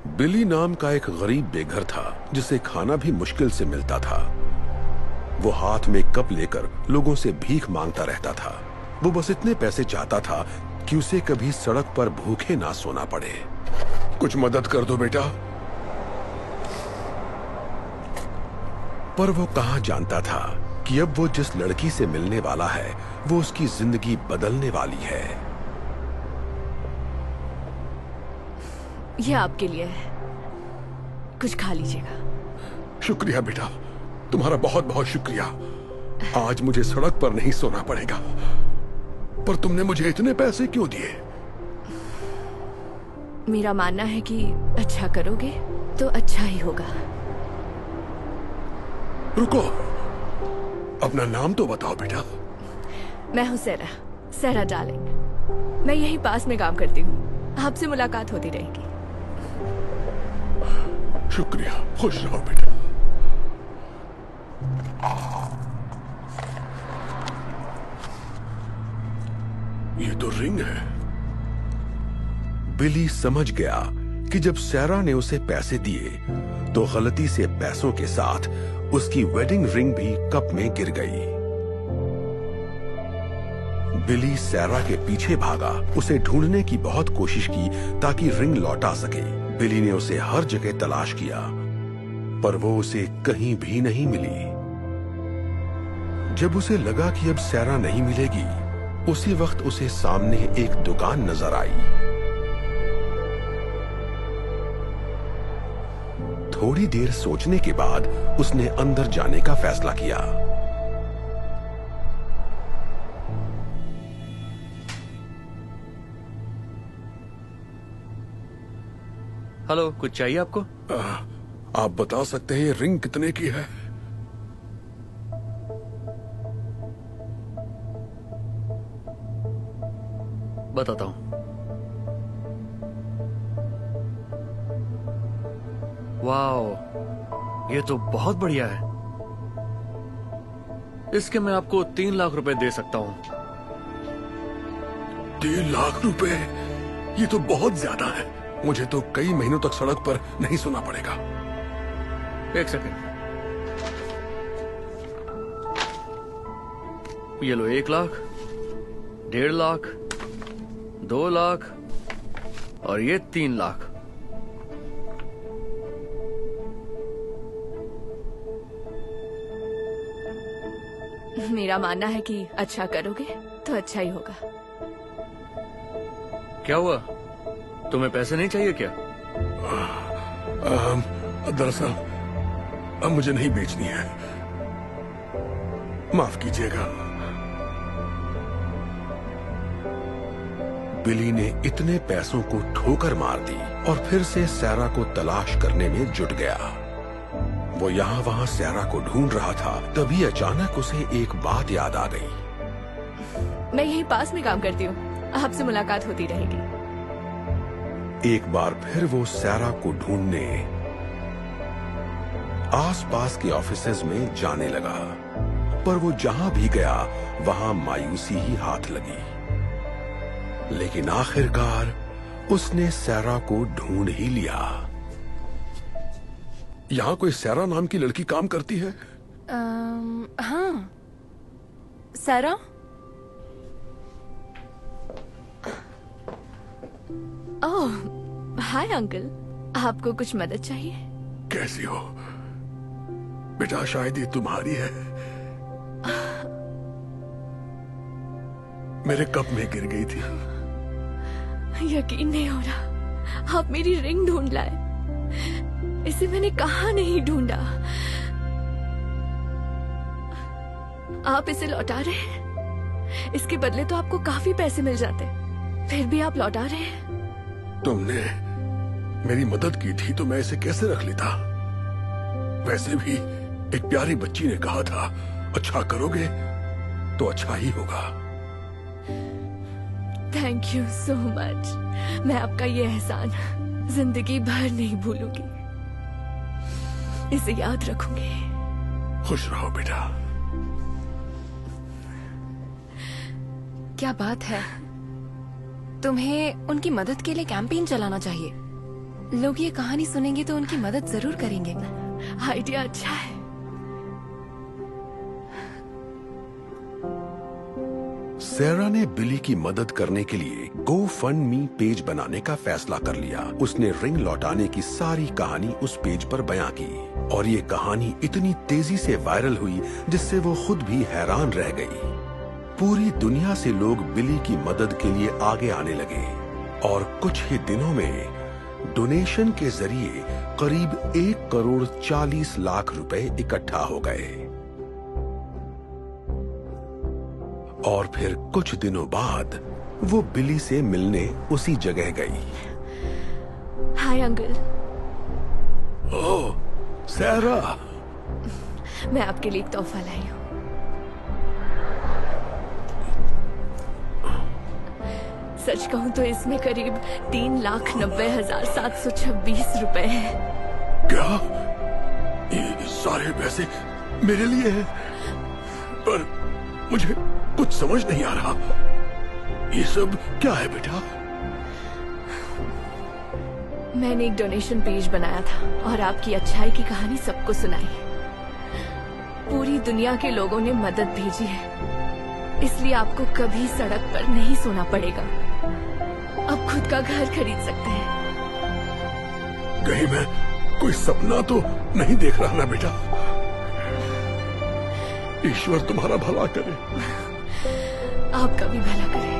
बिली नाम का एक गरीब बेघर था जिसे खाना भी मुश्किल से मिलता था। वो हाथ में कप लेकर लोगों से भीख मांगता रहता था। वो बस इतने पैसे चाहता था कि उसे कभी सड़क पर भूखे ना सोना पड़े। कुछ मदद कर दो बेटा। पर वो कहां जानता था कि अब वो जिस लड़की से मिलने वाला है वो उसकी जिंदगी बदलने वाली है। ये आपके लिए है, कुछ खा लीजिएगा। शुक्रिया बेटा, तुम्हारा बहुत बहुत शुक्रिया। आज मुझे सड़क पर नहीं सोना पड़ेगा। पर तुमने मुझे इतने पैसे क्यों दिए? मेरा मानना है कि अच्छा करोगे तो अच्छा ही होगा। रुको, अपना नाम तो बताओ बेटा। मैं हूँ सेरा, सेरा डार्लिंग। मैं यहीं पास में काम करती हूँ, आपसे मुलाकात होती रहेगी। शुक्रिया, खुश रहो बेटा। ये तो रिंग है। बिली समझ गया कि जब सैरा ने उसे पैसे दिए तो गलती से पैसों के साथ उसकी वेडिंग रिंग भी कप में गिर गई। बिली सैरा के पीछे भागा, उसे ढूंढने की बहुत कोशिश की ताकि रिंग लौटा सके। बिली ने उसे हर जगह तलाश किया पर वो उसे कहीं भी नहीं मिली। जब उसे लगा कि अब सैरा नहीं मिलेगी, उसी वक्त उसे सामने एक दुकान नजर आई। थोड़ी देर सोचने के बाद उसने अंदर जाने का फैसला किया। हेलो, कुछ चाहिए आपको? आप बता सकते हैं ये रिंग कितने की है? बताता हूं। वाओ, ये तो बहुत बढ़िया है। इसके मैं आपको 3 लाख रुपए दे सकता हूं। 3 लाख रुपए? ये तो बहुत ज्यादा है। मुझे तो कई महीनों तक सड़क पर नहीं सोना पड़ेगा। एक सेकंड, ये लो 1 लाख, 1.5 लाख, 2 लाख और ये 3 लाख। मेरा मानना है कि अच्छा करोगे तो अच्छा ही होगा। क्या हुआ, तुम्हें पैसे नहीं चाहिए क्या? दरअसल अब मुझे नहीं बेचनी है, माफ कीजिएगा। बिली ने इतने पैसों को ठोकर मार दी और फिर से सैरा को तलाश करने में जुट गया। वो यहाँ वहाँ सैरा को ढूंढ रहा था, तभी अचानक उसे एक बात याद आ गई। मैं यहीं पास में काम करती हूँ, आपसे मुलाकात होती रहेगी। एक बार फिर वो सैरा को ढूंढने आसपास के ऑफिसेज में जाने लगा, पर वो जहां भी गया वहां मायूसी ही हाथ लगी। लेकिन आखिरकार उसने सैरा को ढूंढ ही लिया। यहां कोई सैरा नाम की लड़की काम करती है? हाँ, सेरा। ओह, हाय अंकल, आपको कुछ मदद चाहिए? कैसी हो बेटा? शायद ये तुम्हारी है। मेरे कप में गिर गई थी। यकीन नहीं हो रहा, आप मेरी रिंग ढूंढ लाए। इसे मैंने कहाँ नहीं ढूंढा। आप इसे लौटा रहे हैं? इसके बदले तो आपको काफी पैसे मिल जाते, फिर भी आप लौटा रहे हैं। तुमने मेरी मदद की थी तो मैं इसे कैसे रख लेता? वैसे भी एक प्यारी बच्ची ने कहा था, अच्छा करोगे तो अच्छा ही होगा। Thank you so much. मैं आपका ये एहसान जिंदगी भर नहीं भूलूंगी, इसे याद रखूंगी। खुश रहो बेटा। क्या बात है, तुम्हें उनकी मदद के लिए कैंपेन चलाना चाहिए। लोग ये कहानी सुनेंगे तो उनकी मदद जरूर करेंगे। आइडिया अच्छा है। सैरा ने बिली की मदद करने के लिए गो फंड मी पेज बनाने का फैसला कर लिया। उसने रिंग लौटाने की सारी कहानी उस पेज पर बयां की और ये कहानी इतनी तेजी से वायरल हुई जिससे वो खुद भी हैरान रह गई। पूरी दुनिया से लोग बिली की मदद के लिए आगे आने लगे और कुछ ही दिनों में डोनेशन के जरिए करीब 1,40,00,000 रुपए इकट्ठा हो गए। और फिर कुछ दिनों बाद वो बिली से मिलने उसी जगह गई। Hi uncle. ओह सैरा, मैं आपके लिए एक तोहफा लाई हूँ। सच कहूँ तो इसमें करीब 3,90,726 रुपए हैं। क्या ये सारे पैसे मेरे लिए हैं? पर मुझे कुछ समझ नहीं आ रहा। ये सब क्या है बेटा? मैंने एक डोनेशन पेज बनाया था और आपकी अच्छाई की कहानी सबको सुनाई। पूरी दुनिया के लोगों ने मदद भेजी है, इसलिए आपको कभी सड़क पर नहीं सोना पड़ेगा। अब खुद का घर खरीद सकते हैं। कहीं मैं कोई सपना तो नहीं देख रहा ना बेटा? ईश्वर तुम्हारा भला करे। आपका भी भला करे।